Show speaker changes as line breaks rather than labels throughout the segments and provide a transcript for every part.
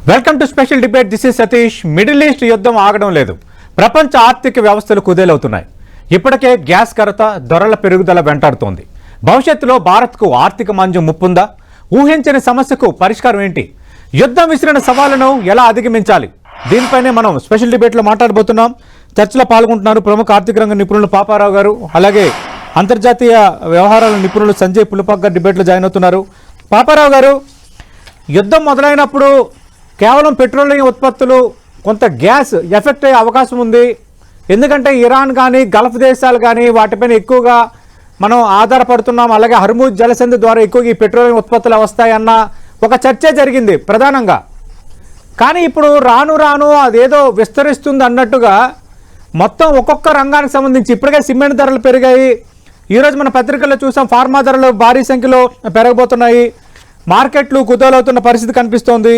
Welcome to special debate. This is Satish. Middle east యుద్ధం ఆగడం లేదు. ప్రపంచ ఆర్థిక వ్యవస్థలు కుదేలవుతున్నాయి. ఇప్పటికే గ్యాస్ కొరత, ధరల పెరుగుదల వెంటాడుతోంది. భవిష్యత్తులో భారత్కు ఆర్థిక మాంద్యం ముప్పుందా? ఊహించని సమస్యకు పరిష్కారం ఏంటి? యుద్ధం విసిరిన సవాళ్లను ఎలా అధిగమించాలి? దీనిపైనే మనం స్పెషల్ డిబేట్లో మాట్లాడబోతున్నాం. చర్చలో పాల్గొంటున్నారు ప్రముఖ ఆర్థిక రంగ నిపుణులు పాపారావు గారు, అలాగే అంతర్జాతీయ వ్యవహారాల నిపుణులు సంజయ్ పులపాక్ గారు డిబేట్లో జాయిన్ అవుతున్నారు. పాపారావు గారు, యుద్ధం మొదలైనప్పుడు కేవలం పెట్రోలియం ఉత్పత్తులు, కొంత గ్యాస్ ఎఫెక్ట్ అయ్యే అవకాశం ఉంది. ఎందుకంటే ఇరాన్ కానీ గల్ఫ్ దేశాలు కానీ వాటిపైన ఎక్కువగా మనం ఆధారపడుతున్నాం. అలాగే హర్మూజ్ జలసంధి ద్వారా ఎక్కువగా ఈ పెట్రోలియం ఉత్పత్తులు వస్తాయన్న ఒక చర్చ జరిగింది ప్రధానంగా. కానీ ఇప్పుడు రాను రాను అదేదో విస్తరిస్తుంది అన్నట్టుగా మొత్తం ఒక్కొక్క రంగానికి సంబంధించి ఇప్పటికే సిమెంట్ ధరలు పెరిగాయి. ఈరోజు మన పత్రికల్లో చూసాం, ఫార్మా ధరలు భారీ సంఖ్యలో పెరగబోతున్నాయి. మార్కెట్లు కుదేలవుతున్న పరిస్థితి కనిపిస్తోంది.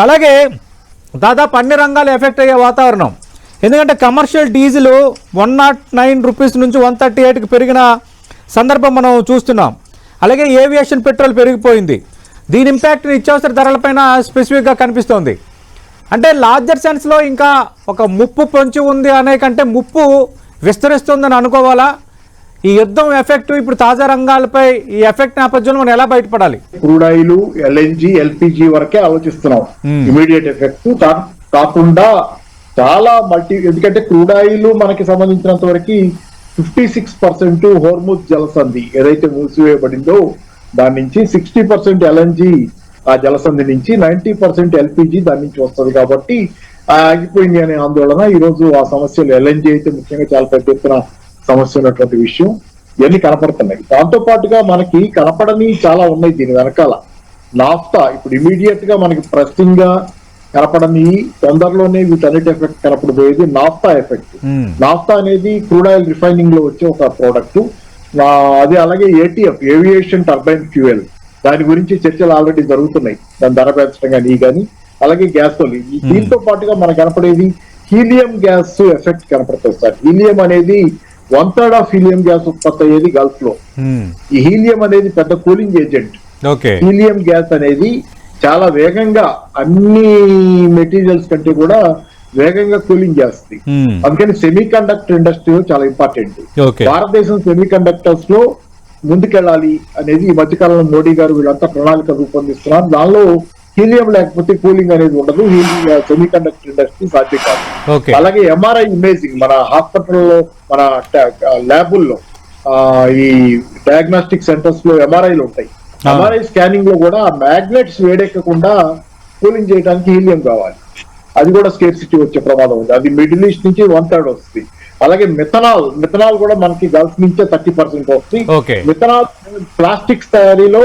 అలాగే దాదాపు అన్ని రంగాలు ఎఫెక్ట్ అయ్యే వాతావరణం. ఎందుకంటే కమర్షియల్ డీజిల్ 109 రూపీస్ నుంచి 138కి పెరిగిన సందర్భం మనం చూస్తున్నాం. అలాగే ఏవియేషన్ పెట్రోల్ పెరిగిపోయింది. దీని ఇంపాక్ట్ నిత్యావసర ధరలపైన స్పెసిఫిక్గా కనిపిస్తోంది. అంటే లార్జర్ సెన్స్లో ఇంకా ఒక ముప్పు పొంచి ఉంది అనే కంటే ముప్పు విస్తరిస్తుందని అనుకోవాలా? ఈ యుద్ధం ఎఫెక్ట్ ఇప్పుడు తాజా రంగాలపై ఈ ఎఫెక్ట్ నేపథ్యంలో మనం ఎలా బయటపడాలి?
క్రూడ్ ఆయిల్, ఎల్ఎన్జి, ఎల్పిజి వరకే ఆలోచిస్తున్నాం. ఇమీడియట్ ఎఫెక్ట్ కాకుండా చాలా ఎందుకంటే క్రూడ్ ఆయిల్ మనకి సంబంధించినంత వరకు 56% హోర్ముజ్ జలసంధి ఏదైతే మూసివేయబడిందో దాని నుంచి 60% ఎల్ఎన్జి ఆ జలసంధి నుంచి 90% ఎల్పిజి దాని నుంచి వస్తుంది. కాబట్టి ఆగిపోయింది అనే ఆందోళన ఈ రోజు ఆ సమస్యలు ఎల్ఎన్జి అయితే ముఖ్యంగా చాలా పెద్ద ఎత్తున సమస్య ఉన్నటువంటి విషయం ఇవన్నీ కనపడుతున్నాయి. దాంతో పాటుగా మనకి కనపడని చాలా ఉన్నాయి దీని వెనకాల. నాఫ్తా ఇప్పుడు ఇమీడియట్ గా మనకి ప్రెస్టింగ్ గా కనపడని, తొందరలోనే వీటన్నిటి ఎఫెక్ట్ కనపడిపోయేది నాఫ్తా ఎఫెక్ట్. నాఫ్తా అనేది క్రూడ్ ఆయిల్ రిఫైనింగ్ లో వచ్చే ఒక ప్రోడక్ట్. అది అలాగే ఏటీఎఫ్, ఏవియేషన్ టర్బైన్ ఫ్యూయల్, దాని గురించి చర్చలు ఆల్రెడీ జరుగుతున్నాయి. దాని ధర పెంచడం కానీ అలాగే గ్యాస్ తోలి. దీంతో పాటుగా మనకు కనపడేది హీలియం గ్యాస్ ఎఫెక్ట్ కనపడుతుంది సార్. హీలియం అనేది 1/3 ఆఫ్ హీలియం గ్యాస్ ఉత్పత్తి అయ్యేది గల్ఫ్ లో. ఈ హీలియం అనేది పెద్ద కూలింగ్ ఏజెంట్. హీలియం గ్యాస్ అనేది చాలా వేగంగా అన్ని మెటీరియల్స్ కంటే కూడా వేగంగా కూలింగ్ చేస్తుంది. అందుకని సెమీ కండక్టర్ ఇండస్ట్రీ చాలా ఇంపార్టెంట్. భారతదేశం సెమీ కండక్టర్స్ లో ముందుకెళ్ళాలి అనేది ఈ మధ్యకాలంలో మోడీ గారు వీళ్ళంతా ప్రణాళిక రూపొందిస్తున్నారు. దానిలో హీలియం లేకపోతే కూలింగ్ అనేది ఉండదు. సెమీ కండక్టర్ ఇండస్ట్రీ సాధ్యం కాదు. అలాగే ఎంఆర్ఐ ఇమేజింగ్, మన హాస్పిటల్లో, మన ల్యాబుల్లో, ఈ డయాగ్నోస్టిక్ సెంటర్స్ లో ఎంఆర్ఐలు ఉంటాయి. ఎంఆర్ఐ స్కానింగ్ లో కూడా మ్యాగ్నెట్స్ వేడెక్కకుండా కూలింగ్ చేయడానికి హీలియం కావాలి. అది కూడా స్కేర్సిటీ వచ్చే ప్రమాదం ఉంది. అది మిడిల్ ఈస్ట్ నుంచి 1/3 వస్తుంది. అలాగే మిథనాల్ కూడా మనకి గల్ఫ్ నుంచే 30% వస్తుంది. మిథనాల్ ప్లాస్టిక్స్ తయారీలో,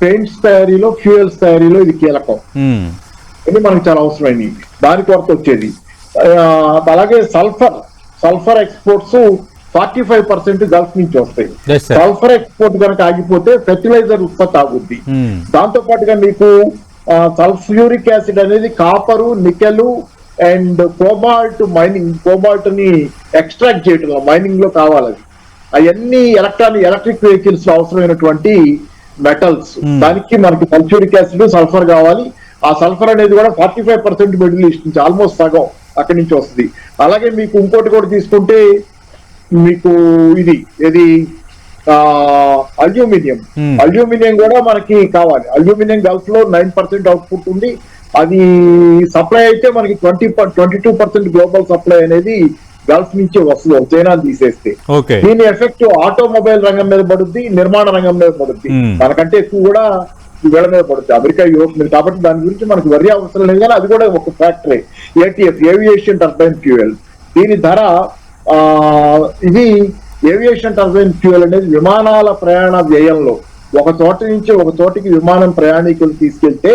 పెయింట్స్ తయారీలో, ఫ్యూయల్స్ తయారీలో ఇది కీలకం. ఇది మనకి చాలా అవసరమైనది. దాని కొరత వచ్చేది. అలాగే సల్ఫర్ ఎక్స్పోర్ట్స్ 45% గల్ఫ్ నుంచి వస్తాయి. సల్ఫర్ ఎక్స్పోర్ట్ కనుక ఆగిపోతే ఫెర్టిలైజర్ ఉత్పత్తి ఆగుద్ది. దాంతో పాటుగా మీకు సల్ఫ్యూరిక్ యాసిడ్ అనేది కాపరు, నికెల్ అండ్ కోబాల్ట్ ని ఎక్స్ట్రాక్ట్ చేయడం మైనింగ్ లో కావాలి. అవన్నీ ఎలక్ట్రిక్ వెహికల్స్ లో అవసరమైనటువంటి మెటల్స్. దానికి మనకి సల్ఫ్యూరిక్ యాసిడ్, సల్ఫర్ కావాలి. ఆ సల్ఫర్ అనేది కూడా 45% మిడిల్ ఈస్ట్ నుంచి, ఆల్మోస్ట్ సగం అక్కడి నుంచి వస్తుంది. అలాగే మీకు ఇంకోటి కూడా తీసుకుంటే మీకు ఇది అల్యూమినియం కూడా మనకి కావాలి. అల్యూమినియం గల్ఫ్ లో 9% అవుట్పుట్ ఉంది. అది సప్లై అయితే మనకి 22% గ్లోబల్ సప్లై అనేది గల్ఫ్ నుంచి వస్తుంది, చైనా తీసేస్తే. దీని ఎఫెక్ట్ ఆటోమొబైల్ రంగం మీద పడుద్ది, నిర్మాణ రంగం మీద పడుద్ది. మనకంటే ఎక్కువ కూడా వీళ్ళ మీద పడుతుంది, అమెరికా, యూరోప్ మీద. కాబట్టి దాని గురించి మనకు వరి అవసరం లేదు. కానీ అది కూడా ఒక factory. ATF, aviation turbine fuel, దీని ధర ఇది ఏవియేషన్ టర్బైన్ ఫ్యూయల్ అనేది విమానాల ప్రయాణ వ్యయంలో ఒక చోట నుంచి ఒక చోటికి విమానం ప్రయాణికులు తీసుకెళ్తే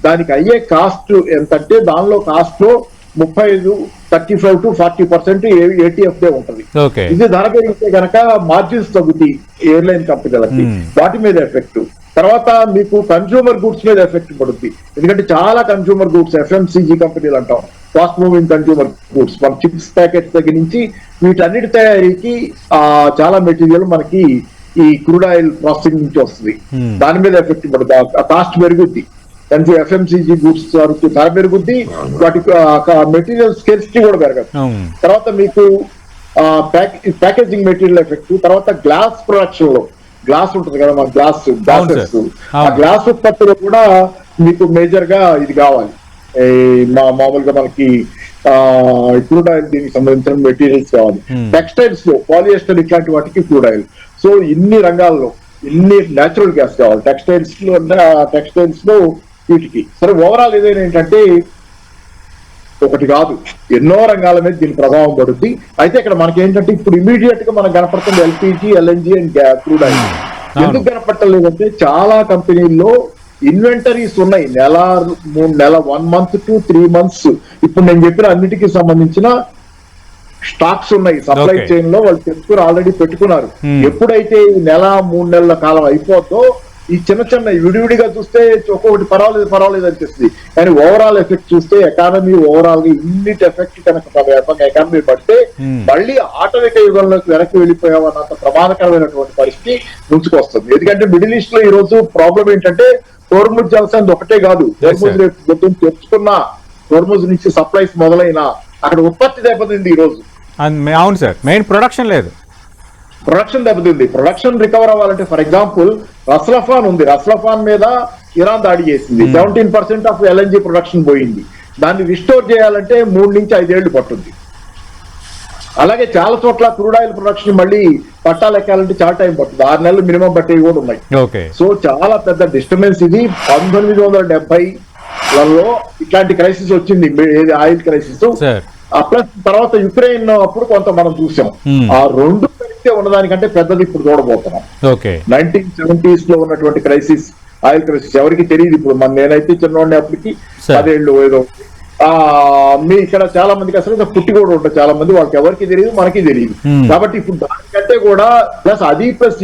దానికి అయ్యే కాస్ట్ ఎంతంటే దానిలో కాస్ట్ లో 35 to 40% ఏటీఎఫ్ దే ఉంటది. ఇది ధర పెరిగితే కనుక మార్జిన్స్ తగ్గుతాయి ఎయిర్లైన్ కంపెనీలకి. వాటి మీద ఎఫెక్ట్. తర్వాత మీకు కన్స్యూమర్ గుడ్స్ మీద ఎఫెక్ట్ పడుతుంది. ఎందుకంటే చాలా కన్స్యూమర్ గుడ్స్, ఎఫ్ఎంసీజీ కంపెనీలు అంటాం, ఫాస్ట్ మూవింగ్ కన్స్యూమర్ గుడ్స్, మన చిప్స్ ప్యాకెట్స్ దగ్గర నుంచి వీటన్నిటి తయారీకి చాలా మెటీరియల్ మనకి ఈ క్రూడ్ ఆయిల్ ప్రాసెసింగ్ నుంచి వస్తుంది. దాని మీద ఎఫెక్ట్ పడుతుంది. ఆ కాస్ట్ పెరుగుద్ది. FMCG గూడ్స్ ధర పెరుగుద్ది, వాటి మెటీరియల్ స్కేర్సిటీ కూడా పెరగదు. తర్వాత మీకు ప్యాకేజింగ్ మెటీరియల్ ఎఫెక్ట్, తర్వాత గ్లాస్ ప్రొడక్షన్ లో గ్లాస్ ఉంటుంది కదా మన గ్లాసెస్, ఆ గ్లాస్ ఉత్పత్తిలో కూడా మీకు మేజర్ గా ఇది కావాలి. మామూలుగా మనకి క్రూడ్ ఆయిల్ దీనికి సంబంధించిన మెటీరియల్స్ కావాలి. టెక్స్టైల్స్ లో పాలియస్టర్ ఇట్లాంటి వాటికి క్రూడ్ ఆయిల్. సో ఇన్ని రంగాల్లో ఇన్ని న్యాచురల్ గ్యాస్ కావాలి టెక్స్టైల్స్ లో వీటికి. సరే ఓవరాల్ ఏదైనా ఏంటంటే ఒకటి కాదు, ఎన్నో రంగాల మీద దీని ప్రభావం పడుద్ది. అయితే ఇక్కడ మనకి ఏంటంటే ఇప్పుడు ఇమీడియట్ గా మనకు కనపడుతుంది LPG, LNG and crude oil. ఎందుకు కనపడలేదంటే చాలా కంపెనీల్లో ఇన్వెంటరీస్ ఉన్నాయి, నెల 1 month to 3 months. ఇప్పుడు నేను చెప్పిన అన్నిటికీ సంబంధించిన స్టాక్స్ ఉన్నాయి సప్లై చైన్ లో, వాళ్ళు తెచ్చుకుని ఆల్రెడీ పెట్టుకున్నారు. ఎప్పుడైతే ఈ 1-3 నెలల కాలం అయిపోతుందో ఈ చిన్న విడివిడిగా చూస్తే ఒక్కొక్కటి పర్వాలేదు అనిపిస్తుంది, కానీ ఓవరాల్ ఎఫెక్ట్ చూస్తే ఎకానమీ ఓవరాల్ గా ఇన్నిటి ఎఫెక్ట్ కనుక ఎకానమీ పడితే మళ్ళీ ఆటవిక యుగంలోకి వెనక్కి వెళ్ళిపోయామన్నంత ప్రమాదకరమైనటువంటి పరిస్థితి ముంచుకొస్తుంది. ఎందుకంటే మిడిల్ ఈస్ట్ లో ఈ రోజు ప్రాబ్లం ఏంటంటే హోర్ముజ్ జలసంధి ఒకటే కాదు, హోర్ముజ్ రేపు తెచ్చుకున్న హోర్ముజ్ నుంచి సప్లైస్ మొదలైన అక్కడ ఉత్పత్తి దెబ్బతింది ఈ రోజు.
అవును సార్, మెయిన్ ప్రొడక్షన్ లేదు,
ప్రొడక్షన్ దెబ్బతింది. ప్రొడక్షన్ రికవర్ అవ్వాలంటే ఫర్ ఎగ్జాంపుల్ రస్లఫాన్ ఉంది, రస్లఫాన్ మీద ఇరాన్ దాడి చేసింది, 17% ఆఫ్ LNG ప్రొడక్షన్ పోయింది. దాన్ని రిస్టోర్ చేయాలంటే 3 నుంచి 5 ఏళ్లు పట్టుద్ది. అలాగే చాలా చోట్ల క్రూడ్ ఆయిల్ ప్రొడక్షన్ మళ్ళీ పట్టాలెక్కాలంటే చాలా టైం పడుతుంది, 6 నెలలు మినిమం పట్టేవి కూడా ఉన్నాయి. సో చాలా పెద్ద డిస్టర్బెన్స్ ఇది. 1970లలో ఇట్లాంటి క్రైసిస్ వచ్చింది, ఆయిల్ క్రైసిస్. ప్లస్ తర్వాత యుక్రెయిన్ అప్పుడు కొంత మనం చూసాం. ఆ రెండు కలిస్తే ఉన్నదానికంటే పెద్దది ఇప్పుడు చూడబోతున్నాం. 1970s లో ఉన్నటువంటి క్రైసిస్, ఆయిల్ క్రైసిస్ ఎవరికి తెలియదు. ఇప్పుడు నేనైతే చిన్నవాడిని అప్పటికి 10 ఏళ్ళు ఏదో. మీ ఇక్కడ చాలా మందికి అసలు పుట్టి కూడా ఉంటుంది, చాలా మంది వాళ్ళకి ఎవరికి తెలియదు, మనకి తెలియదు. కాబట్టి ఇప్పుడు దానికంటే కూడా ప్లస్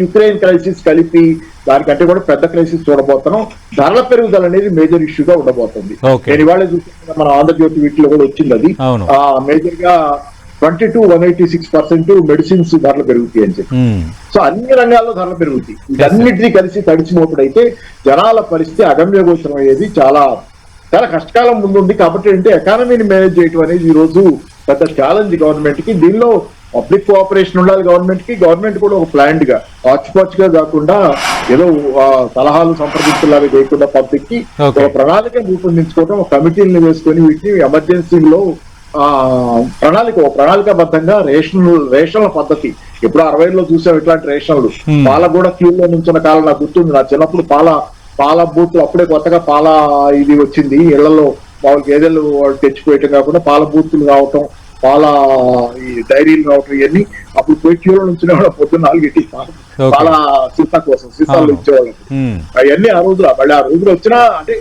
యుక్రెయిన్ క్రైసిస్ కలిపి దానికంటే కూడా పెద్ద క్రైసిస్ చూడబోతున్నాం. ధరల పెరుగుదల అనేది మేజర్ ఇష్యూగా ఉండబోతుంది. నేను ఇవాళ చూస్తున్నా మన ఆంధ్రజ్యోతి వీటిలో కూడా వచ్చింది అది. మేజర్ గా 22-186% మెడిసిన్స్ ధరలు పెరుగుతాయి అని చెప్పి. సో అన్ని రంగాల్లో ధరలు పెరుగుతాయి. ఇవన్నిటినీ కలిసి తడిచినప్పుడైతే జనాల పరిస్థితి అగమ్యగోచరం అయ్యేది చాలా చాలా కష్టకాలం ముందుంది. కాబట్టి అంటే ఎకానమీని మేనేజ్ చేయడం అనేది ఈ రోజు పెద్ద ఛాలెంజ్ గవర్నమెంట్ కి. దీనిలో పబ్లిక్ కోఆపరేషన్ ఉండాలి గవర్నమెంట్ కి. గవర్నమెంట్ కూడా ఒక ప్లాంట్ గా ఆచిపాచ్ గా కాకుండా ఏదో సలహాలు సంప్రదింపులాగా చేయకుండా పబ్లిక్ కి ఒక ప్రణాళిక రూపొందించుకోవడం, ఒక కమిటీలను వేసుకొని వీటిని ఎమర్జెన్సీలో ప్రణాళికాబద్ధంగా రేషన్ల పద్ధతి. ఇప్పుడు 60లో చూసాం ఇట్లాంటి రేషన్లు. పాల కూడా క్యూలో నుంచిన కాలం నాకు గుర్తుంది. నా చిన్నప్పుడు పాల బూత్లు అప్పుడే కొత్తగా పాల ఇది వచ్చింది, ఇళ్లలో మామూలు గేదెలు వాళ్ళు తెచ్చిపోయటం కాకుండా పాల బూత్లు రావటం, పాల ఈ డైరీలు రావటం, ఇవన్నీ అప్పుడు పోయి క్యూలో నుంచి పొద్దున్న 4 పాల సీసా కోసం సీసాలు ఇచ్చేవాళ్ళు. అవన్నీ ఆ రోజులు వచ్చినా అంటే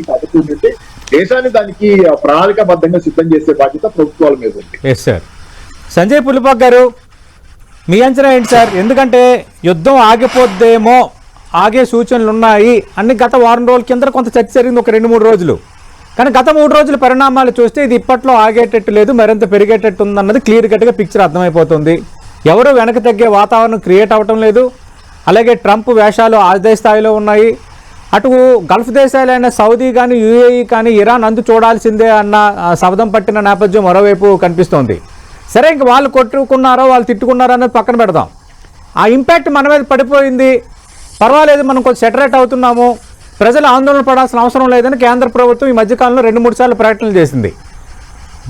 కాబట్టి దేశాన్ని దానికి ప్రణాళికాబద్ధంగా సిద్ధం చేసే బాధ్యత ప్రభుత్వాల మీద ఉంది.
సంజయ్ పులిపాక్ గారు, మీ అంచనా ఏంటి సార్? ఎందుకంటే యుద్ధం ఆగిపోద్దేమో, ఆగే సూచనలు ఉన్నాయి అన్ని గత వారం రోజుల కింద కొంత చర్చ జరిగింది, ఒక 2-3 రోజులు. కానీ గత 3 రోజుల పరిణామాలు చూస్తే ఇది ఇప్పట్లో ఆగేటట్టు లేదు, మరింత పెరిగేటట్టు ఉందన్నది క్లియర్ కట్గా పిక్చర్ అర్థమైపోతుంది. ఎవరు వెనక తగ్గే వాతావరణం క్రియేట్ అవ్వటం లేదు. అలాగే ట్రంప్ వేషాలు అదే స్థాయిలో ఉన్నాయి. అటు గల్ఫ్ దేశాలైన సౌదీ కానీ UAE కానీ ఇరాన్ అందు చూడాల్సిందే అన్న శబ్దం పట్టిన నేపథ్యం మరోవైపు కనిపిస్తోంది. సరే, ఇంక వాళ్ళు కొట్టుకున్నారో వాళ్ళు తిట్టుకున్నారో అనేది పక్కన పెడదాం. ఆ ఇంపాక్ట్ మన మీద పడిపోయింది, పర్వాలేదు, మనం కొంచెం సెటరేట్ అవుతున్నాము, ప్రజలు ఆందోళన పడాల్సిన అవసరం లేదని కేంద్ర ప్రభుత్వం ఈ మధ్యకాలంలో 2-3 సార్లు ప్రకటనలు చేసింది.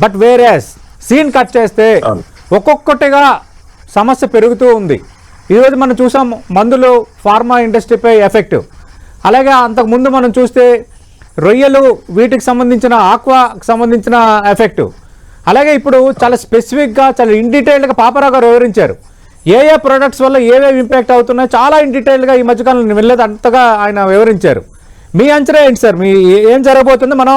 బట్ వేరేస్ సీన్ కట్ చేస్తే ఒక్కొక్కటిగా సమస్య పెరుగుతూ ఉంది. ఈరోజు మనం చూసాం మందులు, ఫార్మా ఇండస్ట్రీపై ఎఫెక్ట్. అలాగే అంతకుముందు మనం చూస్తే రొయ్యలు, వీటికి సంబంధించిన ఆక్వాకి సంబంధించిన ఎఫెక్ట్. అలాగే ఇప్పుడు చాలా స్పెసిఫిక్గా, చాలా ఇన్ డీటెయిల్డ్గా పాపారావు గారు వివరించారు ఏ ప్రొడక్ట్స్ వల్ల ఏవేవి ఇంపాక్ట్ అవుతున్నాయో. చాలా ఇన్ డీటెయిల్డ్గా ఈ మధ్యకాలంలో నేను వెళ్ళలేదు, అంతగా ఆయన వివరించారు. మీ అంచనా ఏంటి సార్? ఏం జరగబోతుంది? మనం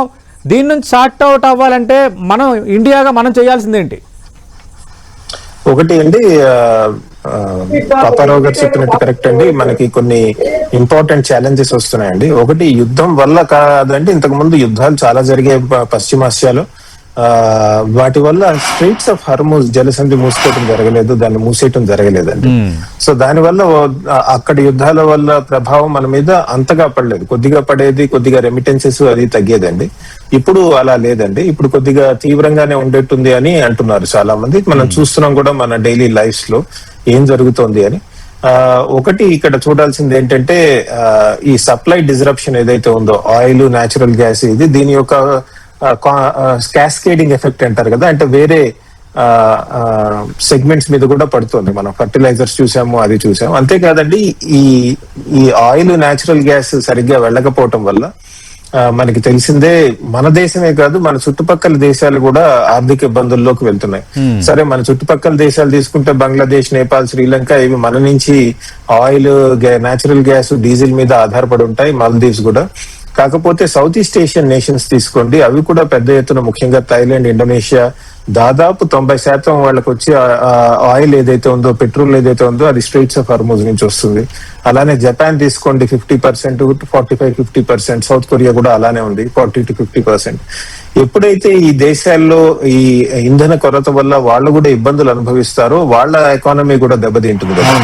దీని నుంచి షార్ట్ అవుట్ అవ్వాలంటే మనం ఇండియాగా మనం చేయాల్సింది ఏంటి?
ఒకటి అండి, పాపారావు గారు చెప్పినట్టు కరెక్ట్ అండి. మనకి కొన్ని ఇంపార్టెంట్ ఛాలెంజెస్ వస్తున్నాయండి. ఒకటి, యుద్ధం వల్ల కాదండి, ఇంతకు ముందు యుద్ధాలు చాలా జరిగే పశ్చిమాసియాలో. వాటి వల్ల స్ట్రైట్స్ ఆఫ్ హార్మోజ్ జలసంధి మూసుకోవడం జరగలేదు, దాన్ని మూసేయటం జరగలేదండి. సో దానివల్ల అక్కడ యుద్ధాల వల్ల ప్రభావం మన మీద అంతగా పడలేదు, కొద్దిగా పడేది, కొద్దిగా రెమిటెన్సెస్ అది తగ్గేదండి. ఇప్పుడు అలా లేదండి, ఇప్పుడు కొద్దిగా తీవ్రంగానే ఉండేట్టుంది అని అంటున్నారు చాలా మంది. మనం చూస్తున్నాం కూడా మన డైలీ లైఫ్స్ లో ఏం జరుగుతోంది అని. ఒకటి ఇక్కడ చూడాల్సింది ఏంటంటే ఈ సప్లై డిస్రప్షన్ ఏదైతే ఉందో ఆయిల్, న్యాచురల్ గ్యాస్, ఇది దీని యొక్క క్యాస్కేడింగ్ ఎఫెక్ట్ అంటారు కదా, అంటే వేరే సెగ్మెంట్స్ మీద కూడా పడుతుంది. మనం ఫర్టిలైజర్స్ చూసాము, అది చూసాము. అంతేకాదండి, ఈ ఆయిల్, న్యాచురల్ గ్యాస్ సరిగ్గా వెళ్ళకపోవటం వల్ల మనకి తెలిసిందే మన దేశమే కాదు మన చుట్టుపక్కల దేశాలు కూడా ఆర్థిక ఇబ్బందుల్లోకి వెళ్తున్నాయి. సరే, మన చుట్టుపక్కల దేశాలు తీసుకుంటే బంగ్లాదేశ్, నేపాల్, శ్రీలంక ఇవి మన నుంచి ఆయిల్, న్యాచురల్ గ్యాస్, డీజిల్ మీద ఆధారపడి ఉంటాయి. మాల్దీవ్స్ కూడా. కాకపోతే సౌత్ ఈస్ట్ ఏషియన్ నేషన్స్ తీసుకోండి, అవి కూడా పెద్ద ఎత్తున, ముఖ్యంగా థాయిలాండ్, ఇండోనేషియా, దాదాపు 90% వాళ్ళకి వచ్చి ఆయిల్ ఏదైతే ఉందో, పెట్రోల్ ఏదైతే ఉందో అది స్ట్రైట్స్ ఆఫ్ హార్మోజ్ నుంచి వస్తుంది. అలానే జపాన్ తీసుకోండి 50%, 45-50%. సౌత్ కొరియా కూడా అలానే ఉంది, 40-50%. ఎప్పుడైతే ఈ దేశాల్లో ఈ ఇంధన కొరత వల్ల వాళ్ళు కూడా ఇబ్బందులు అనుభవిస్తారో వాళ్ళ ఎకానమీ కూడా దెబ్బతింటుంది కదా.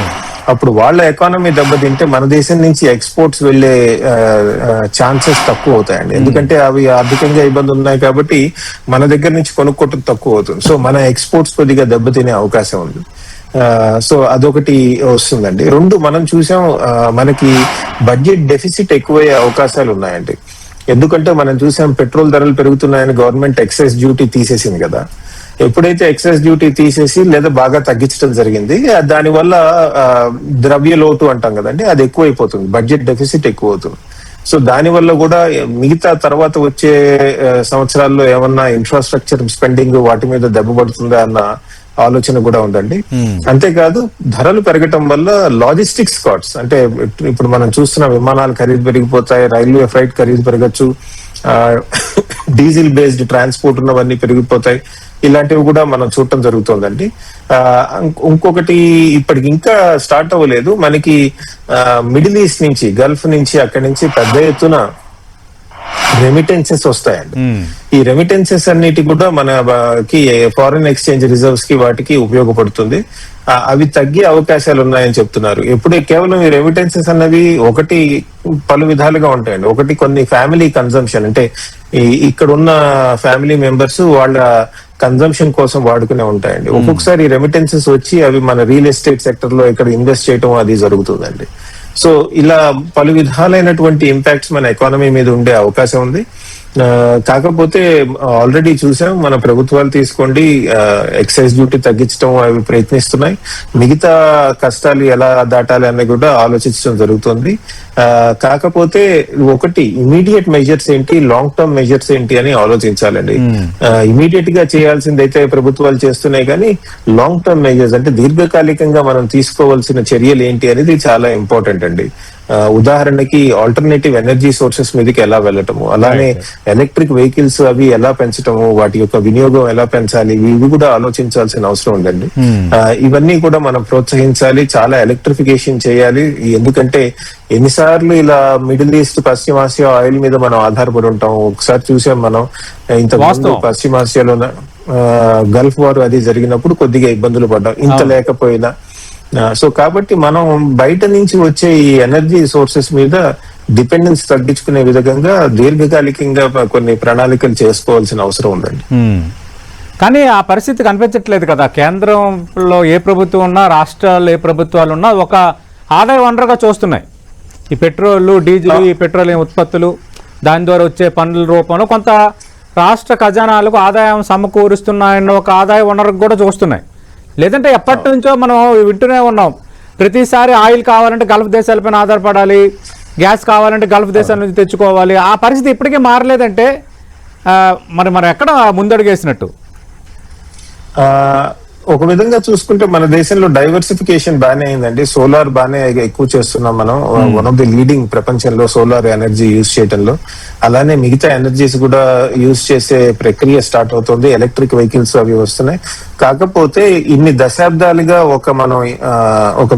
అప్పుడు వాళ్ళ ఎకానమీ దెబ్బతింటే మన దేశం నుంచి ఎక్స్పోర్ట్స్ వెళ్లే ఛాన్సెస్ తక్కువ అవుతాయండి. ఎందుకంటే అవి ఆర్థికంగా ఇబ్బందులు ఉన్నాయి కాబట్టి మన దగ్గర నుంచి కొనుక్కోవటం తక్కువ అవుతుంది. సో మన ఎక్స్పోర్ట్స్ కొద్దిగా దెబ్బతినే అవకాశం ఉంది. సో అదొకటి వస్తుందండి. రెండు, మనం చూసాం మనకి బడ్జెట్ డెఫిసిట్ ఎక్కువయ్యే అవకాశాలు ఉన్నాయండి. ఎందుకంటే మనం చూసాం పెట్రోల్ ధరలు పెరుగుతున్నాయని గవర్నమెంట్ ఎక్సైజ్ డ్యూటీ తీసేసింది కదా. ఎప్పుడైతే ఎక్సైజ్ డ్యూటీ తీసేసి లేదా బాగా తగ్గించడం జరిగింది, దానివల్ల ద్రవ్య లోటు అంటాం కదండి, అది ఎక్కువైపోతుంది, బడ్జెట్ డెఫిసిట్ ఎక్కువ అవుతుంది. సో దానివల్ల కూడా మిగతా తర్వాత వచ్చే సంవత్సరాల్లో ఏమన్నా ఇన్ఫ్రాస్ట్రక్చర్ స్పెండింగ్ వాటి మీద దెబ్బ పడుతుందా అన్న ఆలోచన కూడా ఉందండి. అంతేకాదు, ధరలు పెరగటం వల్ల లాజిస్టిక్స్ కాస్ట్స్, అంటే ఇప్పుడు మనం చూస్తున్న విమానాలు ఖరీదు పెరిగిపోతాయి, రైల్వే ఫ్లైట్ ఖరీదు పెరగచ్చు, డీజిల్ బేస్డ్ ట్రాన్స్పోర్ట్ ఉన్నవన్నీ పెరిగిపోతాయి. ఇలాంటివి కూడా మనం చూడటం జరుగుతుందండి. ఇంకొకటి ఇప్పటికి ఇంకా స్టార్ట్ అవ్వలేదు, మనకి మిడిల్ ఈస్ట్ నుంచి, గల్ఫ్ నుంచి, అక్కడి నుంచి పెద్ద ఎత్తున రెమిటెన్సెస్ వస్తాయండి. ఈ రెమిటెన్సెస్ అన్నిటి కూడా మనకి ఫారిన్ ఎక్స్చేంజ్ రిజర్వ్స్ కి వాటికి ఉపయోగపడుతుంది. అవి తగ్గే అవకాశాలు ఉన్నాయని చెప్తున్నారు. ఎప్పుడే కేవలం ఈ రెమిటెన్సెస్ అన్నవి ఒకటి పలు విధాలుగా ఉంటాయండి. ఒకటి కొన్ని ఫ్యామిలీ కన్జంప్షన్, అంటే ఇక్కడ ఉన్న ఫ్యామిలీ మెంబర్స్ వాళ్ళ కన్జంప్షన్ కోసం వాడుకునే ఉంటాయండి. ఒక్కొక్కసారి రెమిటెన్సెస్ వచ్చి అవి మన రియల్ ఎస్టేట్ సెక్టర్ లో ఇక్కడ ఇన్వెస్ట్ చేయడం అది జరుగుతుందండి. సో ఇలా పలు విధాలైనటువంటి ఇంపాక్ట్స్ మన ఎకానమీ మీద ఉండే అవకాశం ఉంది. కాకపోతే ఆల్రెడీ చూసాం, మన ప్రభుత్వాలు తీసుకోండి ఎక్సైజ్ డ్యూటీ తగ్గించడం అవి ప్రయత్నిస్తున్నాయి. మిగతా కష్టాలు ఎలా దాటాలి అన్నది కూడా ఆలోచించడం జరుగుతుంది. కాకపోతే ఒకటి, ఇమీడియట్ మెజర్స్ ఏంటి, లాంగ్ టర్మ్ మెజర్స్ ఏంటి అని ఆలోచించాలండి. ఇమీడియట్ గా చేయాల్సిందైతే ప్రభుత్వాలు చేస్తున్నాయి, కానీ లాంగ్ టర్మ్ మెజర్స్ అంటే దీర్ఘకాలికంగా మనం తీసుకోవాల్సిన చర్యలు ఏంటి అనేది చాలా ఇంపార్టెంట్ అండి. ఉదాహరణకి ఆల్టర్నేటివ్ ఎనర్జీ సోర్సెస్ మీదకి ఎలా వెళ్ళటము, అలానే ఎలక్ట్రిక్ వెహికల్స్ అవి ఎలా పెంచటము, వాటి యొక్క వినియోగం ఎలా పెంచాలి, ఇవి కూడా ఆలోచించాల్సిన అవసరం ఉందండి. ఇవన్నీ కూడా మనం ప్రోత్సహించాలి, చాలా ఎలక్ట్రిఫికేషన్ చేయాలి. ఎందుకంటే ఎన్నిసార్లు ఇలా మిడిల్ ఈస్ట్, పశ్చిమాసియా ఆయిల్ మీద మనం ఆధారపడి ఉంటాం. ఒకసారి చూసాం మనం, ఇంతకుముందు పశ్చిమాసియాలో గల్ఫ్ వార్ అది జరిగినప్పుడు కొద్దిగా ఇబ్బందులు పడ్డాం, ఇంత లేకపోయినా. సో కాబట్టి మనం బయట నుంచి వచ్చే ఈ ఎనర్జీ సోర్సెస్ మీద డిపెండెన్స్ తగ్గించుకునే విధంగా దీర్ఘకాలికంగా కొన్ని ప్రణాళికలు చేసుకోవాల్సిన అవసరం ఉందండి.
కానీ ఆ పరిస్థితి కనిపించట్లేదు కదా. కేంద్రంలో ఏ ప్రభుత్వం ఉన్నా, రాష్ట్రాల్లో ఏ ప్రభుత్వాలు ఉన్నా ఒక ఆదాయ వనరుగా చూస్తున్నాయి ఈ పెట్రోల్, డీజిల్, ఈ పెట్రోలియం ఉత్పత్తులు, దాని ద్వారా వచ్చే పన్నుల రూపంలో కొంత రాష్ట్ర ఖజానాలకు ఆదాయం సమకూరుస్తున్నాయన్న ఒక ఆదాయ వనరుకు కూడా చూస్తున్నాయి. లేదంటే ఎప్పటి నుంచో మనం వింటూనే ఉన్నాం, ప్రతిసారి ఆయిల్ కావాలంటే గల్ఫ్ దేశాలపైన ఆధారపడాలి, గ్యాస్ కావాలంటే గల్ఫ్ దేశాల నుంచి తెచ్చుకోవాలి. ఆ పరిస్థితి ఇప్పటికీ మారలేదంటే మరి మనం ఎక్కడ ముందడుగేసినట్టు?
ఒక విధంగా చూసుకుంటే మన దేశంలో డైవర్సిఫికేషన్ బానే అయిందండి. సోలార్ బానే ఎక్కువ చేస్తున్నాం మనం. వన్ ఆఫ్ ది లీడింగ్ ప్రపంచంలో సోలార్ ఎనర్జీ యూజ్ చేయడంలో. అలానే మిగతా ఎనర్జీస్ కూడా యూజ్ చేసే ప్రక్రియ స్టార్ట్ అవుతుంది. ఎలక్ట్రిక్ వెహికల్స్ అవి వస్తున్నాయి. కాకపోతే ఇన్ని దశాబ్దాలుగా ఒక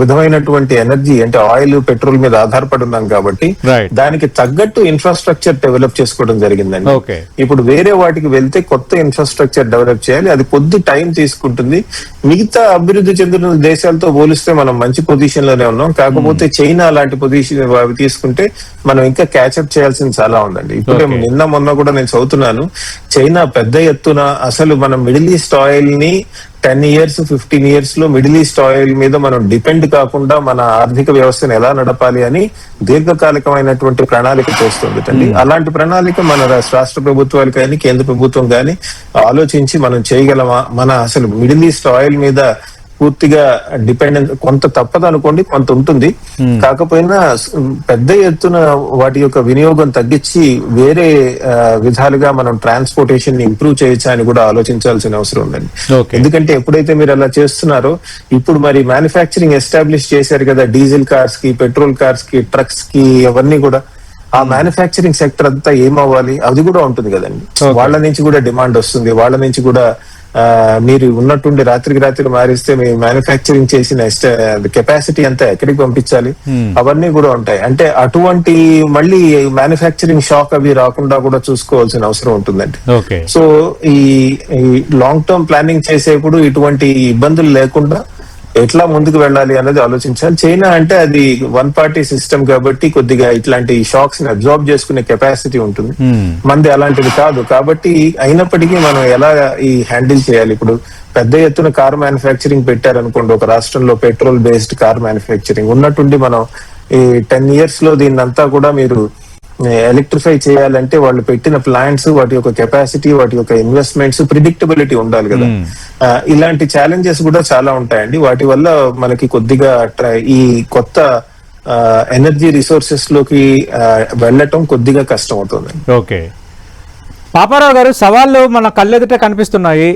విధమైనటువంటి ఎనర్జీ అంటే ఆయిల్, పెట్రోల్ మీద ఆధారపడి ఉన్నాం కాబట్టి దానికి తగ్గట్టు ఇన్ఫ్రాస్ట్రక్చర్ డెవలప్ చేసుకోవడం జరిగిందండి. ఇప్పుడు వేరే వాటికి వెళ్తే కొత్త ఇన్ఫ్రాస్ట్రక్చర్ డెవలప్ చేయాలి. అది కొద్ది టైం తీసుకుంటుంది. మిగతా అభివృద్ధి చెందిన దేశాలతో పోలిస్తే మనం మంచి పొజిషన్ లోనే ఉన్నాం. కాకపోతే చైనా లాంటి పొజిషన్ అవి తీసుకుంటే మనం ఇంకా క్యాచప్ చేయాల్సింది చాలా ఉందండి. ఇప్పుడే నిన్న మొన్న కూడా నేను చదువుతున్నాను, చైనా పెద్ద ఎత్తున అసలు మనం మిడిల్ ఈస్ట్ ఆయిల్ ని 10 years 15 years లో మిడిల్ ఈస్ట్ ఆయిల్ మీద మనం డిపెండ్ కాకుండా మన ఆర్థిక వ్యవస్థను ఎలా నడపాలి అని దీర్ఘకాలికమైనటువంటి ప్రణాళిక చేస్తుంది. అలాంటి ప్రణాళిక మన రాష్ట్ర ప్రభుత్వాలు కానీ కేంద్ర ప్రభుత్వం కానీ ఆలోచించి మనం చేయగలమా? మన అసలు మిడిల్ ఈస్ట్ ఆయిల్ మీద పూర్తిగా డిపెండెన్స్ కొంత తప్పదు అనుకోండి, కొంత ఉంటుంది. కాకపోయినా పెద్ద ఎత్తున వాటి యొక్క వినియోగం తగ్గించి వేరే విధాలుగా మనం ట్రాన్స్పోర్టేషన్ ని ఇంప్రూవ్ చేయొచ్చా అని కూడా ఆలోచించాల్సిన అవసరం ఉందండి. ఎందుకంటే ఎప్పుడైతే మీరు అలా చేస్తున్నారో, ఇప్పుడు మరి మ్యానుఫ్యాక్చరింగ్ ఎస్టాబ్లిష్ చేశారు కదా డీజిల్ కార్స్ కి, పెట్రోల్ కార్స్ కి, ట్రక్స్ కి, అవన్నీ కూడా ఆ మ్యానుఫ్యాక్చరింగ్ సెక్టర్ అంతా ఏమవ్వాలి? అది కూడా ఉంటుంది కదండి. వాళ్ళ నుంచి కూడా డిమాండ్ వస్తుంది. వాళ్ళ నుంచి కూడా మీరు ఉన్నట్టుండి రాత్రికి రాత్రి మారిస్తే మీ మ్యానుఫ్యాక్చరింగ్ చేసిన కెపాసిటీ అంతా ఎక్కడికి పంపించాలి? అవన్నీ కూడా ఉంటాయి. అంటే అటువంటి మళ్ళీ మ్యానుఫ్యాక్చరింగ్ షాక్ అవి రాకుండా కూడా చూసుకోవాల్సిన అవసరం ఉంటుందండి. సో ఈ లాంగ్ టర్మ్ ప్లానింగ్ చేసేప్పుడు ఇటువంటి ఇబ్బందులు లేకుండా ఎట్లా ముందుకు వెళ్ళాలి అన్నది ఆలోచించాలి. చైనా అంటే అది వన్ పార్టీ సిస్టమ్ కాబట్టి కొద్దిగా ఇట్లాంటి షాక్స్ ని అబ్జార్బ్ చేసుకునే కెపాసిటీ ఉంటుంది. మనది అలాంటిది కాదు కాబట్టి అయినప్పటికీ మనం ఎలా ఈ హ్యాండిల్ చేయాలి? ఇప్పుడు పెద్ద ఎత్తున కార్ మ్యానుఫ్యాక్చరింగ్ పెట్టారనుకోండి ఒక రాష్ట్రంలో, పెట్రోల్ బేస్డ్ కార్ మ్యానుఫ్యాక్చరింగ్ ఉన్నట్టుండి మనం ఈ 10 years లో దీన్నంతా కూడా మీరు ఎలక్ట్రిఫై చేయాలంటే వాళ్ళు పెట్టిన ప్లాంట్స్, వాటి యొక్క కెపాసిటీ, వాటి యొక్క ఇన్వెస్ట్మెంట్స్, ప్రిడిక్టబిలిటీ ఉండాలి కదా. ఇలాంటి ఛాలెంజెస్ కూడా చాలా ఉంటాయండి. వాటి వల్ల మనకి కొద్దిగా ఈ కొత్త ఎనర్జీ రిసోర్సెస్ లోకి వెళ్ళటం కొద్దిగా కష్టం అవుతుంది.
ఓకే పాపారావు గారు, సవాళ్ళు మన కళ్ళెదుట కనిపిస్తున్నాయి.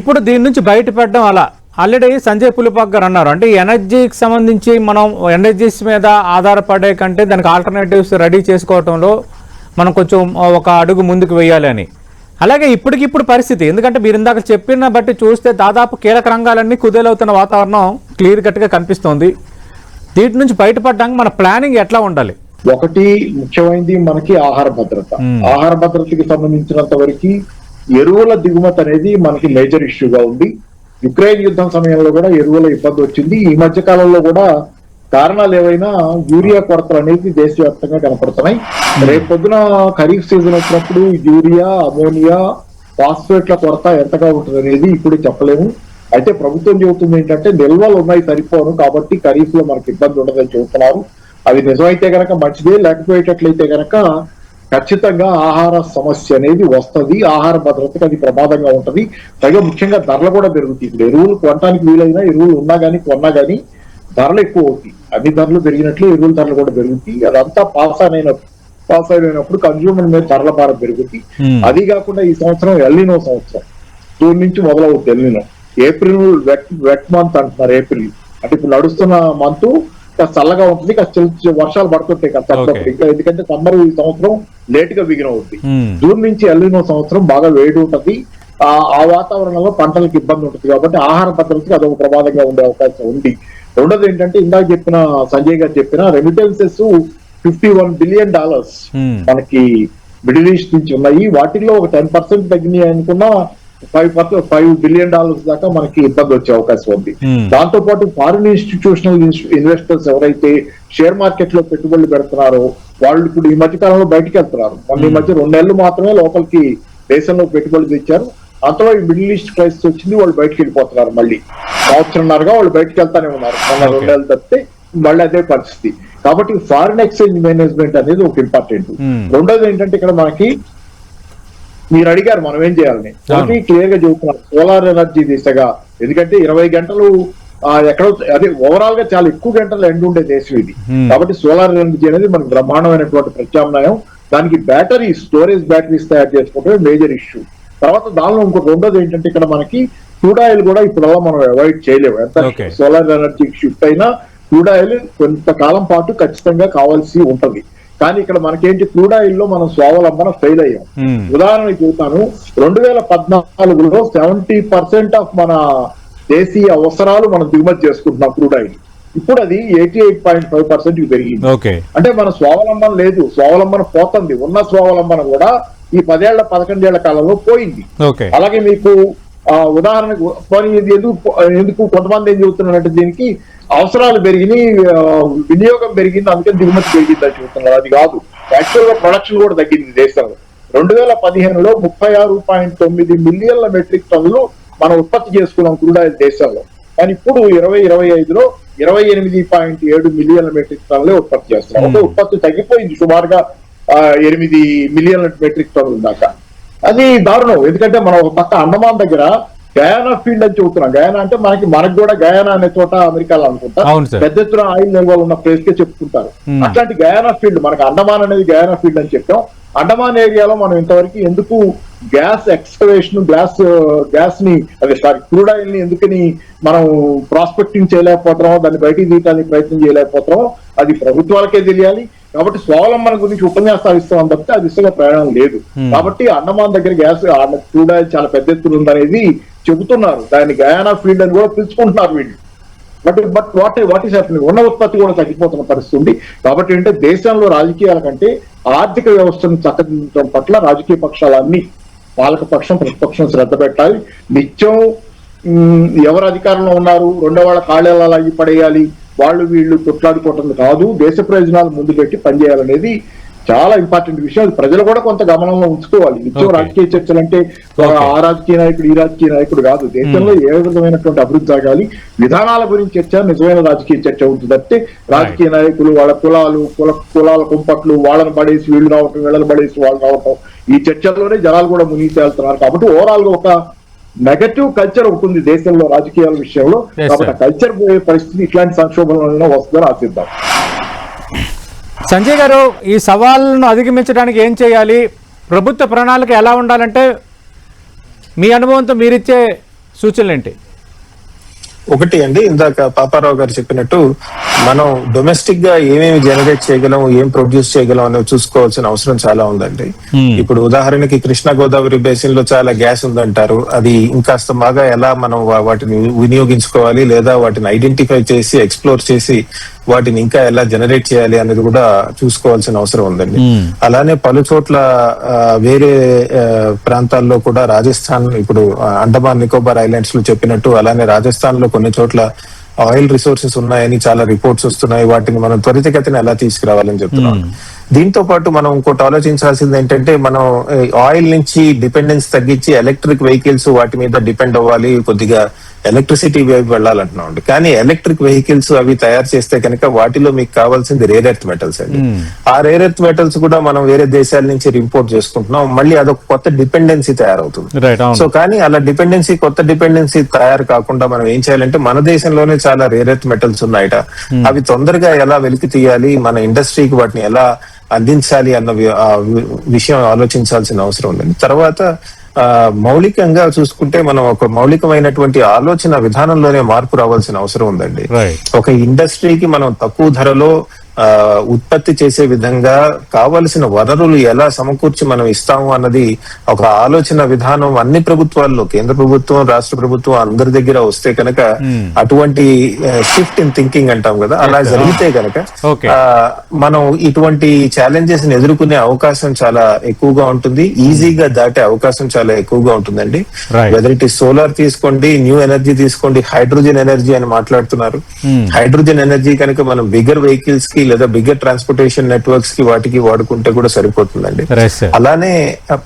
ఇప్పుడు దీని నుంచి బయటపడడం అలా ఆల్రెడీ సంజయ్ పులిపాక్ గారు అన్నారు, అంటే ఎనర్జీకి సంబంధించి మనం ఎనర్జీస్ మీద ఆధారపడే కంటే దానికి ఆల్టర్నేటివ్స్ రెడీ చేసుకోవడంలో మనం కొంచెం ఒక అడుగు ముందుకు వేయాలి అని. అలాగే ఇప్పటికిప్పుడు పరిస్థితి, ఎందుకంటే మీరు ఇందాక చెప్పిన బట్టి చూస్తే దాదాపు కీలక రంగాలన్నీ కుదేలవుతున్న వాతావరణం క్లియర్ కట్గా కనిపిస్తోంది. దీటి నుంచి బయటపడడానికి మన ప్లానింగ్ ఎట్లా ఉండాలి?
ఒకటి ముఖ్యమైనది మనకి ఆహార భద్రత. ఆహార భద్రతకి సంబంధించినంత వరకు ఎరువుల దిగుమతి అనేది మనకి మేజర్ ఇష్యూగా ఉంది. యుక్రెయిన్ యుద్ధం సమయంలో కూడా ఎరువుల ఇబ్బంది వచ్చింది. ఈ మధ్య కాలంలో కూడా కారణాలు ఏవైనా యూరియా కొరతలు అనేది దేశవ్యాప్తంగా కనపడుతున్నాయి. రేపు పొద్దున ఖరీఫ్ సీజన్ వచ్చినప్పుడు యూరియా, అమోనియా, ఫాస్ఫేట్ల కొరత ఎంతగా ఉంటుంది అనేది ఇప్పుడు చెప్పలేము. అయితే ప్రభుత్వం చెబుతుంది ఏంటంటే నిల్వలు ఉన్నాయి సరిపోను, కాబట్టి ఖరీఫ్ లో మనకి ఇబ్బంది ఉండదని చెబుతున్నారు. అది నిజమైతే గనక మంచిదే, లేకపోయేటట్లయితే గనక ఖచ్చితంగా ఆహార సమస్య అనేది వస్తుంది. ఆహార భద్రతకు అది ప్రమాదంగా ఉంటది. పైగా ముఖ్యంగా ధరలు కూడా పెరుగుతాయి. ఇప్పుడు ఎరువులు కొనడానికి వీలైనా, ఎరువులు ఉన్నా కానీ కొన్నా కానీ ధరలు ఎక్కువ అవుతాయి. అన్ని ధరలు పెరిగినట్లు ఎరువుల ధరలు కూడా పెరుగుతాయి. అదంతా పాస్ అయినప్పుడు కన్జ్యూమర్ మీద ధరల భారం పెరుగుతాయి. అది కాకుండా ఈ సంవత్సరం ఎల్నినో సంవత్సరం, జూన్ నుంచి మొదలవుతుంది ఎల్నినో. ఏప్రిల్ వెట్ మంత్ అంటున్నారు. ఏప్రిల్ అంటే ఇప్పుడు నడుస్తున్న మంత్ చల్లగా ఉంటుంది, వర్షాలు పడుతుంటాయి కదా తప్పప్పుడు. ఇంకా ఎందుకంటే సమ్మర్ ఈ సంవత్సరం లేట్ గా బిగిన్ అవుతుంది. జూన్ నుంచి ఎల్నినో సంవత్సరం బాగా వేడి ఉంటుంది. ఆ వాతావరణంలో పంటలకు ఇబ్బంది ఉంటుంది. కాబట్టి ఆహార భద్రతకి అదొక ప్రమాదంగా ఉండే అవకాశం ఉంది. రెండోది ఏంటంటే ఇందాక చెప్పిన సంజయ్ గారు చెప్పిన రెమిటెన్సెస్ $51 billion మనకి మిడిల్ ఈస్ట్ నుంచి ఉన్నాయి. వాటిల్లో ఒక 10% తగ్గినాయి అనుకున్నా $5 billion దాకా మనకి ఇబ్బంది వచ్చే అవకాశం ఉంది. దాంతో పాటు ఫారిన్ ఇన్స్టిట్యూషనల్ ఇన్వెస్టర్స్ ఎవరైతే షేర్ మార్కెట్ లో పెట్టుబడులు పెడుతున్నారో వాళ్ళు ఇప్పుడు ఈ మధ్య కాలంలో బయటకు వెళ్తున్నారు. ఈ మధ్య 2 నెలలు మాత్రమే లోపలికి దేశంలో పెట్టుబడులు తెచ్చారు. అంతలో ఈ మిడిల్ ఈస్ట్ క్రైసిస్ వచ్చింది, వాళ్ళు బయటకు వెళ్ళిపోతున్నారు. మళ్ళీ సంవత్సరంన్నరగా వాళ్ళు బయటకు వెళ్తానే ఉన్నారు. మొన్న 2 నెలలు తప్పితే మళ్ళీ అదే పరిస్థితి. కాబట్టి ఫారిన్ ఎక్స్చేంజ్ మేనేజ్మెంట్ అనేది ఒక ఇంపార్టెంట్. రెండోది ఏంటంటే ఇక్కడ మనకి మీరు అడిగారు మనం ఏం చేయాలని, ఒకటి క్లియర్ గా చెబుతున్నారు సోలార్ ఎనర్జీ దిశగా. ఎందుకంటే 20 గంటలు ఎక్కడో అదే ఓవరాల్ గా చాలా ఎక్కువ గంటలు ఎండ్ ఉండే దేశం ఇది. కాబట్టి సోలార్ ఎనర్జీ అనేది మనకు బ్రహ్మాండమైనటువంటి ప్రత్యామ్నాయం. దానికి బ్యాటరీ స్టోరేజ్ బ్యాటరీస్ తయారు చేసుకోవడమే మేజర్ ఇష్యూ. తర్వాత దానిలో ఇంకొక రెండోది ఏంటంటే ఇక్కడ మనకి క్రూడ్ ఆయిల్ కూడా ఇప్పుడల్లా మనం అవాయిడ్ చేయలేము. ఎంత
Okay.
సోలార్ ఎనర్జీకి షిఫ్ట్ అయినా క్రూడ్ ఆయిల్ కొంతకాలం పాటు ఖచ్చితంగా కావాల్సి ఉంటది. కానీ ఇక్కడ మనకేంటి క్రూడ్ ఆయిల్ లో మనం స్వావలంబన ఫెయిల్ అయ్యాం. ఉదాహరణకి చెబుతాను, 2014లో 70% ఆఫ్ మన దేశీయ అవసరాలు మనం దిగుమతి చేసుకుంటున్నాం క్రూడ్ ఆయిల్. ఇప్పుడు అది 88.5% పెరిగింది.
ఓకే,
అంటే మన స్వావలంబన లేదు, స్వావలంబన పోతుంది. ఉన్న స్వావలంబన కూడా ఈ 10-11 ఏళ్ల కాలంలో పోయింది.
ఓకే.
అలాగే మీకు ఉదాహరణకు పోనీ ఇది ఎందుకు కొంతమంది ఏం చెబుతున్నారంటే దీనికి అవసరాలు పెరిగినాయి, వినియోగం పెరిగింది, అందుకని దిగుమతి పెరిగింది అని చెబుతున్నారు. అది కాదు, యాక్చువల్ గా ప్రొడక్షన్ కూడా తగ్గింది దేశంలో. 2015లో 36.9 మిలియన్ల మెట్రిక్ టన్నులు మనం ఉత్పత్తి చేసుకున్నాం క్రూడ్ ఆయిల్ దేశంలో. కానీ ఇప్పుడు 2025లో 28.7 మిలియన్ల మెట్రిక్ టన్నులే ఉత్పత్తి చేస్తున్నాం. అంటే ఉత్పత్తి తగ్గిపోయింది సుమారుగా 8 మిలియన్ల మెట్రిక్ టన్నుల దాకా. అది దారుణం. ఎందుకంటే మనం ఒక పక్క అండమాన్ దగ్గర గయానా ఫీల్డ్ అని చెబుతున్నాం. గయానా అంటే మనకు కూడా గయానా అనే చోట అమెరికాలో అనుకుంటా పెద్ద ఎత్తున ఆయిల్ నిల్వలు ఉన్న ప్లేస్ కే చెప్పుకుంటారు. అట్లాంటి గయానా ఫీల్డ్ మనకు అండమాన్ అనేది గయానా ఫీల్డ్ అని చెప్పాం. అండమాన్ ఏరియాలో మనం ఇంతవరకు ఎందుకు గ్యాస్ ఎక్స్కవేషన్ గ్యాస్ ని క్రూడ్ ఆయిల్ ని ఎందుకని మనం ప్రాస్పెక్టింగ్ చేయలేకపోతున్నామో, దాన్ని బయటికి తీయడానికి ప్రయత్నం చేయలేకపోతున్నామో అది ప్రభుత్వాలకే తెలియాలి. కాబట్టి స్వావలంబన గురించి ఉపన్యాసాలు ఇస్తామని తప్పితే అది దిశగా ప్రయాణం లేదు. కాబట్టి అండమాన్ దగ్గర గ్యాస్ క్రూడ్ ఆయిల్ చాలా పెద్ద ఎత్తున ఉందనేది చెబుతున్నారు. దాన్ని గయానా ఫీల్డ్ అని కూడా పిలుచుకుంటున్నారు వీళ్ళు. బట్ వాట్ ఈస్ హ్యాపెనింగ్, ఉన్న ఉత్పత్తి కూడా తగ్గిపోతున్న పరిస్థితి ఉంది. కాబట్టి అంటే దేశంలో రాజకీయాల కంటే ఆర్థిక వ్యవస్థను చక్కదిద్దడం పట్ల రాజకీయ పక్షాలన్నీ పాలక పక్షం ప్రతిపక్షం శ్రద్ధ పెట్టాలి. నిత్యం ఎవరు అధికారంలో ఉన్నారు రెండో వాళ్ళ కాళ్ళేలా పడేయాలి, వాళ్ళు వీళ్ళు కొట్లాడుకోవటం కాదు, దేశ ప్రయోజనాలు ముందు పెట్టి పనిచేయాలనేది చాలా ఇంపార్టెంట్ విషయం. అది ప్రజలు కూడా కొంత గమనంలో ఉంచుకోవాలి. నిత్యం రాజకీయ చర్చలు అంటే ఆ రాజకీయ నాయకుడు ఈ రాజకీయ నాయకుడు కాదు. దేశంలో ఏ విధమైనటువంటి అభివృద్ధి జరగాలి, విధానాల గురించి చర్చ నిజమైన రాజకీయ చర్చ ఉంటుంది. అంటే రాజకీయ నాయకులు వాళ్ళ కులాల కుంపట్లు, వాళ్ళని పడేసి వీళ్ళు రావటం, వీళ్ళని పడేసి వాళ్ళు రావటం, ఈ చర్చల్లోనే జనాలు కూడా మునిగి తేలుతున్నారు. కాబట్టి ఓవరాల్ గా ఒక నెగటివ్ కల్చర్ ఉంటుంది దేశంలో రాజకీయాల విషయంలో. కాబట్టి ఆ కల్చర్ పోయే పరిస్థితి ఇట్లాంటి సంక్షోభంలో వస్తుందని ఆశిద్దాం.
సంజయ్ గారు, ఈ సవాళ్ళను అధిగమించడానికి ఏం చేయాలి, ప్రభుత్వ ప్రణాళిక ఎలా ఉండాలంటే మీ అనుభవంతో మీరిచ్చే సూచనలు ఏంటి?
ఒకటి అండి, ఇందాక పాపారావు గారు చెప్పినట్టు మనం డొమెస్టిక్ గా ఏమేమి జనరేట్ చేయగలం, ఏం ప్రొడ్యూస్ చేయగలం అనేది చూసుకోవాల్సిన అవసరం చాలా ఉందండి. ఇప్పుడు ఉదాహరణకి కృష్ణా గోదావరి బేసిన్ లో చాలా గ్యాస్ ఉందంటారు. అది ఇంకాస్త బాగా ఎలా మనం వాటిని వినియోగించుకోవాలి, లేదా వాటిని ఐడెంటిఫై చేసి ఎక్స్ప్లోర్ చేసి వాటిని ఇంకా ఎలా జనరేట్ చేయాలి అనేది కూడా చూసుకోవాల్సిన అవసరం ఉందండి. అలానే పలు చోట్ల వేరే ప్రాంతాల్లో కూడా రాజస్థాన్, ఇప్పుడు అండమాన్ నికోబార్ ఐలాండ్స్ లో చెప్పినట్టు అలానే రాజస్థాన్ లో కొన్ని చోట్ల ఆయిల్ రిసోర్సెస్ ఉన్నాయని చాలా రిపోర్ట్స్ వస్తున్నాయి. వాటిని మనం త్వరితగతిన ఎలా తీసుకురావాలని చెప్తున్నాం. దీంతో పాటు మనం ఇంకోటి ఆలోచించాల్సింది ఏంటంటే, మనం ఆయిల్ నుంచి డిపెండెన్స్ తగ్గించి ఎలక్ట్రిక్ వెహికల్స్ వాటి మీద డిపెండ్ అవ్వాలి, కొద్దిగా ఎలక్ట్రిసిటీ వైపు వెళ్ళాలంటున్నాం అండి. కానీ ఎలక్ట్రిక్ వెహికల్స్ అవి తయారు చేస్తే కనుక వాటిలో మీకు కావాల్సింది రేర్ ఎర్త్ మెటల్స్ అండి. ఆ రేర్ ఎర్త్ మెటల్స్ కూడా మనం వేరే దేశాల నుంచి ఇంపోర్ట్ చేసుకుంటున్నాం. మళ్ళీ అదొక కొత్త డిపెండెన్సీ తయారవుతుంది. సో కానీ అలా కొత్త డిపెండెన్సీ తయారు కాకుండా మనం ఏం చేయాలంటే, మన దేశంలోనే చాలా రేర్ ఎర్త్ మెటల్స్ ఉన్నాయట, అవి తొందరగా ఎలా వెలికి తీయాలి, మన ఇండస్ట్రీకి వాటిని ఎలా అందించాలి అన్న విషయం ఆలోచించాల్సిన అవసరం ఉందండి. తర్వాత మౌలికంగా చూసుకుంటే మనం ఒక మౌలికమైనటువంటి ఆలోచన విధానంలోనే మార్పు రావాల్సిన అవసరం ఉందండి. ఒక ఇండస్ట్రీకి మనం తక్కువ ధరలో ఉత్పత్తి చేసే విధంగా కావలసిన వనరులు ఎలా సమకూర్చి మనం ఇస్తాము అన్నది ఒక ఆలోచన విధానం అన్ని ప్రభుత్వాల్లో, కేంద్ర ప్రభుత్వం, రాష్ట్ర ప్రభుత్వం అందరి దగ్గర వస్తే కనుక, అటువంటి షిఫ్ట్ ఇన్ థింకింగ్ అంటాం కదా, అలా జరిగితే కనుక మనం ఇటువంటి ఛాలెంజెస్ ని ఎదుర్కొనే అవకాశం చాలా ఎక్కువగా ఉంటుంది, ఈజీగా దాటే అవకాశం చాలా ఎక్కువగా ఉంటుందండి. వెదర్ ఇట్ ఈస్ సోలార్ తీసుకోండి, న్యూ ఎనర్జీ తీసుకోండి, హైడ్రోజన్ ఎనర్జీ అని మాట్లాడుతున్నారు. హైడ్రోజన్ ఎనర్జీ కనుక మనం బిగ్గర్ వెహికల్స్ కి లేదా బిగ్గర్ ట్రాన్స్పోర్టేషన్ నెట్వర్క్స్ కి వాటికి వాడుకుంటే కూడా సరిపోతుందండి. అలానే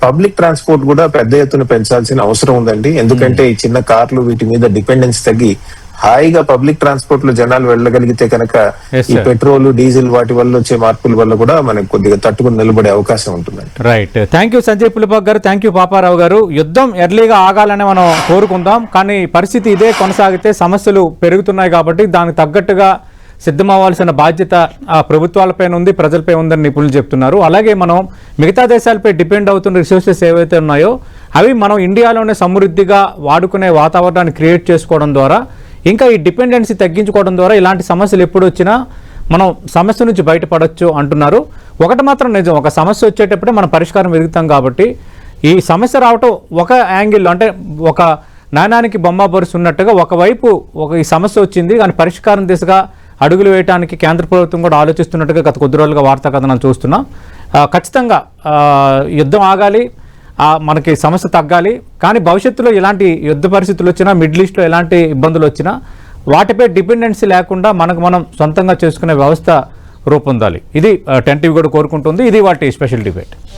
పబ్లిక్ ట్రాన్స్పోర్ట్ కూడా పెద్ద ఎత్తున పెంచాల్సిన అవసరం ఉందండి. ఎందుకంటే ఈ చిన్న కార్లు వీటి మీద డిపెండెన్స్ తగ్గి హాయిగా పబ్లిక్ ట్రాన్స్పోర్ట్ లో జనాలు వెళ్ళగలిగితే కనుక ఈ పెట్రోల్, డీజిల్ వాటి వల్ల వచ్చే మార్పుల వల్ల కూడా మనకు కొద్దిగా తట్టుకుని నిలబడే అవకాశం ఉంటుందండి.
రైట్, థ్యాంక్ యూ సంజయ్ పులిపాక్ గారు, థ్యాంక్ యూ పాపారావు గారు. యుద్ధం ఎర్లీగా ఆగాలని మనం కోరుకుందాం, కానీ పరిస్థితి ఇదే కొనసాగితే సమస్యలు పెరుగుతున్నాయి. కాబట్టి దానికి తగ్గట్టుగా సిద్ధమవ్వాల్సిన బాధ్యత ఆ ప్రభుత్వాలపైన ఉంది, ప్రజలపై ఉందని నిపుణులు చెప్తున్నారు. అలాగే మనం మిగతా దేశాలపై డిపెండ్ అవుతున్న రిసోర్సెస్ ఏవైతే ఉన్నాయో అవి మనం ఇండియాలోనే సమృద్ధిగా వాడుకునే వాతావరణాన్ని క్రియేట్ చేసుకోవడం ద్వారా, ఇంకా ఈ డిపెండెన్సీ తగ్గించుకోవడం ద్వారా ఇలాంటి సమస్యలు ఎప్పుడు వచ్చినా మనం సమస్య నుంచి బయటపడవచ్చు అంటున్నారు. ఒకటి మాత్రం నిజం, ఒక సమస్య వచ్చేటప్పుడే మనం పరిష్కారం వెతుకుతాం కాబట్టి ఈ సమస్య రావటం ఒక యాంగిల్లో, అంటే ఒక నాణానికి బొమ్మ బొరుసు ఉన్నట్టుగా ఒకవైపు ఈ సమస్య వచ్చింది కానీ పరిష్కారం దిశగా అడుగులు వేయడానికి కేంద్ర ప్రభుత్వం కూడా ఆలోచిస్తున్నట్టుగా గత కొద్ది రోజులుగా వార్తా కథనాలు చూస్తున్నాం. ఖచ్చితంగా యుద్ధం ఆగాలి, మనకి సమస్య తగ్గాలి. కానీ భవిష్యత్తులో ఇలాంటి యుద్ధ పరిస్థితులు వచ్చినా, మిడిల్ ఈస్ట్లో ఎలాంటి ఇబ్బందులు వచ్చినా వాటిపై డిపెండెన్సీ లేకుండా మనకు మనం సొంతంగా చేసుకునే వ్యవస్థ రూపొందాలి. ఇది 10 టీవీ కూడా కోరుకుంటుంది. ఇది వాటి స్పెషల్ డిబేట్.